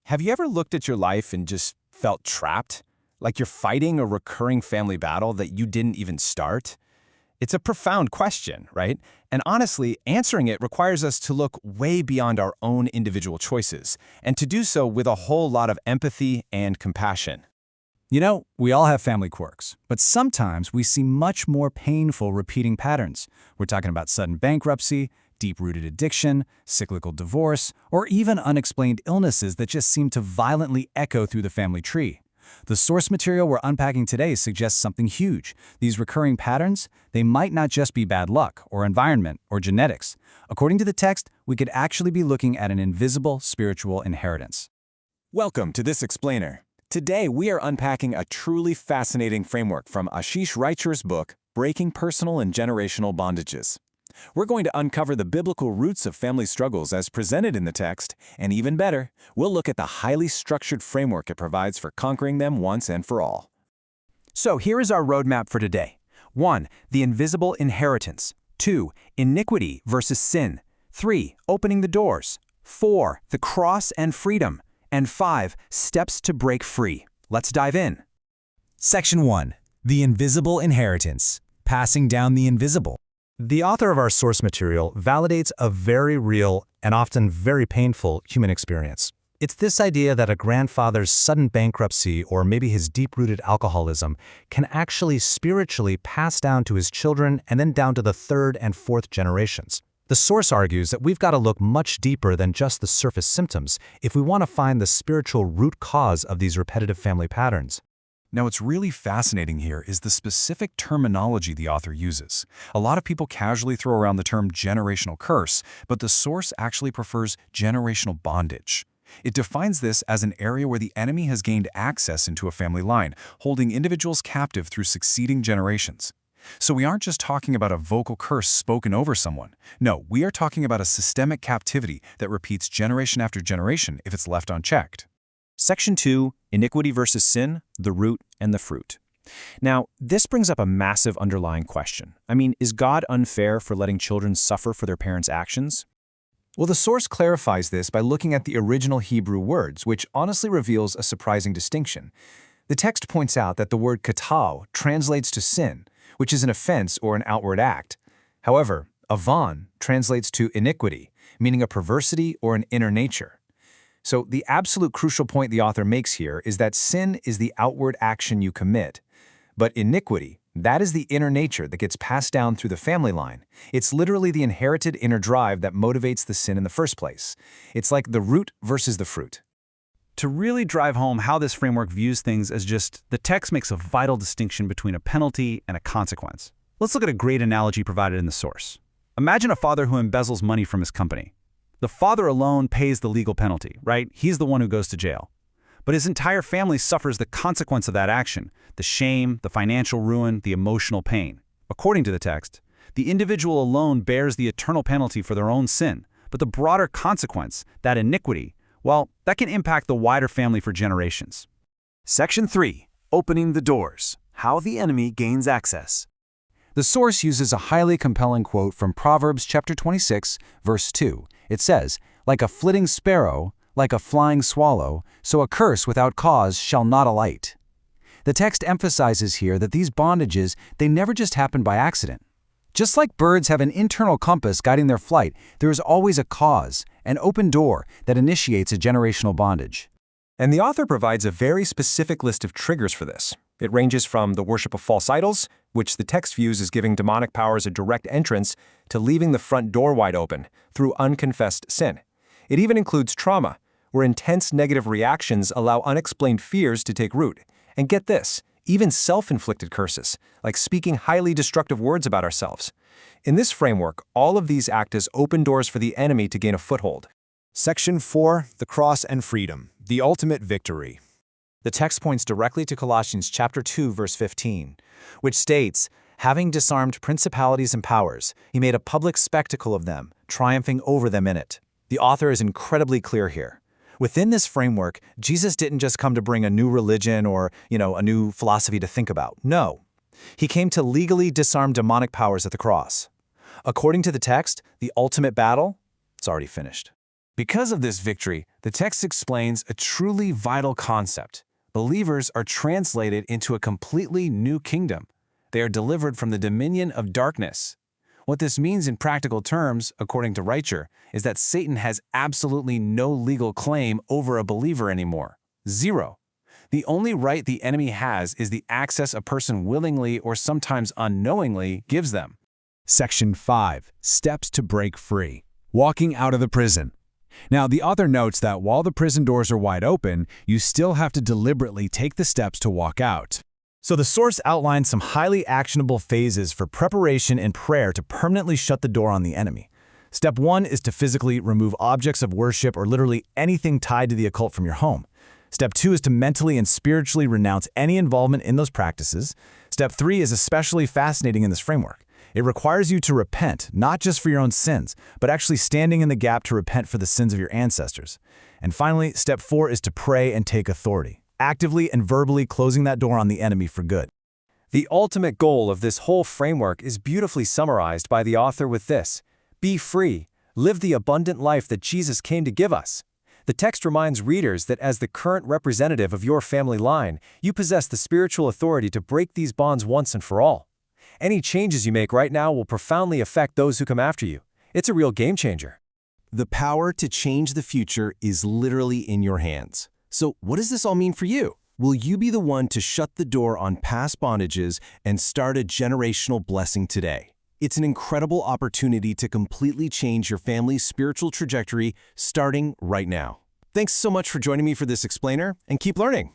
Have you ever looked at your life and just felt trapped? Like you're fighting a recurring family battle that you didn't even start? It's a profound question, right? And honestly, answering it requires us to look way beyond our own individual choices, and to do so with a whole lot of empathy and compassion. You know, we all have family quirks, but sometimes we see much more painful repeating patterns. We're talking about sudden bankruptcy, deep-rooted addiction, cyclical divorce, or even unexplained illnesses that just seem to violently echo through the family tree. The source material we're unpacking today suggests something huge. These recurring patterns, they might not just be bad luck, or environment, or genetics. According to the text, we could actually be looking at an invisible spiritual inheritance. Welcome to This Explainer. Today, we are unpacking a truly fascinating framework from Ashish Reicher's book, Breaking Personal and Generational Bondages. We're going to uncover the biblical roots of family struggles as presented in the text, and even better, we'll look at the highly structured framework it provides for conquering them once and for all. So here is our roadmap for today. 1. The invisible inheritance. 2. Iniquity versus sin. 3. Opening the doors. 4. The cross and freedom. And 5. Steps to break free. Let's dive in. Section 1. The invisible inheritance. Passing down the invisible. The author of our source material validates a very real and often very painful human experience. It's this idea that a grandfather's sudden bankruptcy or maybe his deep-rooted alcoholism can actually spiritually pass down to his children and then down to the third and fourth generations. The source argues that we've got to look much deeper than just the surface symptoms if we want to find the spiritual root cause of these repetitive family patterns. Now, what's really fascinating here is the specific terminology the author uses. A lot of people casually throw around the term generational curse, but the source actually prefers generational bondage. It defines this as an area where the enemy has gained access into a family line, holding individuals captive through succeeding generations. So we aren't just talking about a vocal curse spoken over someone. No, we are talking about a systemic captivity that repeats generation after generation if it's left unchecked. Section 2, Iniquity versus Sin, the Root and the Fruit. Now, this brings up a massive underlying question. Is God unfair for letting children suffer for their parents' actions? Well, the source clarifies this by looking at the original Hebrew words, which honestly reveals a surprising distinction. The text points out that the word katao translates to sin, which is an offense or an outward act. However, avon translates to iniquity, meaning a perversity or an inner nature. So the absolute crucial point the author makes here is that sin is the outward action you commit, but iniquity, that is the inner nature that gets passed down through the family line. It's literally the inherited inner drive that motivates the sin in the first place. It's like the root versus the fruit. To really drive home how this framework views things as the text makes a vital distinction between a penalty and a consequence. Let's look at a great analogy provided in the source. Imagine a father who embezzles money from his company. The father alone pays the legal penalty, right? He's the one who goes to jail. But his entire family suffers the consequence of that action, the shame, the financial ruin, the emotional pain. According to the text, the individual alone bears the eternal penalty for their own sin, but the broader consequence, that iniquity, well, that can impact the wider family for generations. Section 3, Opening the Doors, How the Enemy Gains Access. The source uses a highly compelling quote from Proverbs chapter 26, verse 2. It says, "Like a flitting sparrow, like a flying swallow, so a curse without cause shall not alight." The text emphasizes here that these bondages, they never just happen by accident. Just like birds have an internal compass guiding their flight, there is always a cause, an open door that initiates a generational bondage. And the author provides a very specific list of triggers for this. It ranges from the worship of false idols, which the text views as giving demonic powers a direct entrance, to leaving the front door wide open through unconfessed sin. It even includes trauma, where intense negative reactions allow unexplained fears to take root. And get this, even self-inflicted curses, like speaking highly destructive words about ourselves. In this framework, all of these act as open doors for the enemy to gain a foothold. Section 4. The cross and freedom. The ultimate victory. The text points directly to Colossians chapter 2, verse 15, which states, "Having disarmed principalities and powers, he made a public spectacle of them, triumphing over them in it." The author is incredibly clear here. Within this framework, Jesus didn't just come to bring a new religion or, a new philosophy to think about. No. He came to legally disarm demonic powers at the cross. According to the text, the ultimate battle, it's already finished. Because of this victory, the text explains a truly vital concept. Believers are translated into a completely new kingdom. They are delivered from the dominion of darkness. What this means in practical terms, according to Reicher, is that Satan has absolutely no legal claim over a believer anymore. Zero. The only right the enemy has is the access a person willingly or sometimes unknowingly gives them. Section 5. Steps to break free. Walking out of the prison. Now, the author notes that while the prison doors are wide open, you still have to deliberately take the steps to walk out. So the source outlines some highly actionable phases for preparation and prayer to permanently shut the door on the enemy. Step 1 is to physically remove objects of worship or literally anything tied to the occult from your home. Step 2 is to mentally and spiritually renounce any involvement in those practices. Step 3 is especially fascinating in this framework. It requires you to repent, not just for your own sins, but actually standing in the gap to repent for the sins of your ancestors. And finally, step 4 is to pray and take authority, actively and verbally closing that door on the enemy for good. The ultimate goal of this whole framework is beautifully summarized by the author with this: be free, live the abundant life that Jesus came to give us. The text reminds readers that as the current representative of your family line, you possess the spiritual authority to break these bonds once and for all. Any changes you make right now will profoundly affect those who come after you. It's a real game changer. The power to change the future is literally in your hands. So what does this all mean for you? Will you be the one to shut the door on past bondages and start a generational blessing today? It's an incredible opportunity to completely change your family's spiritual trajectory starting right now. Thanks so much for joining me for this explainer, and keep learning.